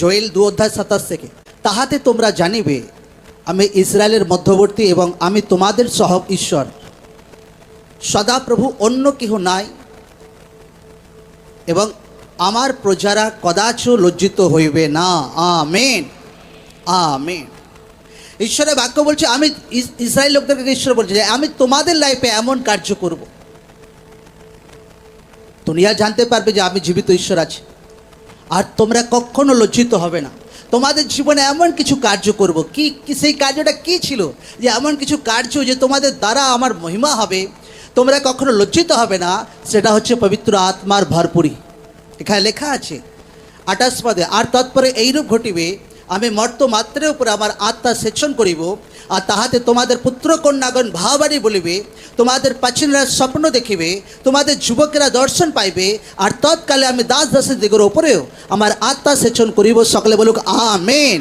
Joel 2:27 থেকে, তাহাতে তোমরা জানিবে আমি ইসরায়েলের মধ্যবর্তী এবং আমি তোমাদের সহ ঈশ্বর, সদাপ্রভু, অন্য কেহ নাই, এবং আমার প্রজারা কদাচ লজ্জিত হইবে না। Amen, amen. ঈশ্বরের বাক্য বলছে, আমি ইসরায়েল লোকদেরকে ঈশ্বর বলছে যে আমি তোমাদের লাইফে এমন কার্য করব, দুনিয়া জানতে পারবে যে আমি জীবিত ঈশ্বর আছি, আর তোমরা কখনো লজ্জিত হবে না। তোমাদের জীবনে এমন কিছু কার্য করব। কি সেই কার্যটা কি ছিল? যে এমন কিছু কার্য যে তোমাদের দ্বারা আমার মহিমা হবে, তোমরা কখনো লজ্জিত হবে না। সেটা হচ্ছে পবিত্র আত্মার ভরপুরি। এখানে লেখা আছে 28 পদে, আর তৎপরে এইরূপ ঘটিবে, আমি মর্ত মাত্রের উপরে আমার আত্মা সেচন করিব, আর তাহাতে তোমাদের পুত্র কন্যাগণ ভাবাড়ি বলিবে, তোমাদের প্রাচীনরা স্বপ্ন দেখিবে, তোমাদের যুবকেরা দর্শন পাইবে, আর তৎকালে আমি দাস দাসের দিগের উপরেও আমার আত্মা সেচন করিব। সকলে বলুক আমেন।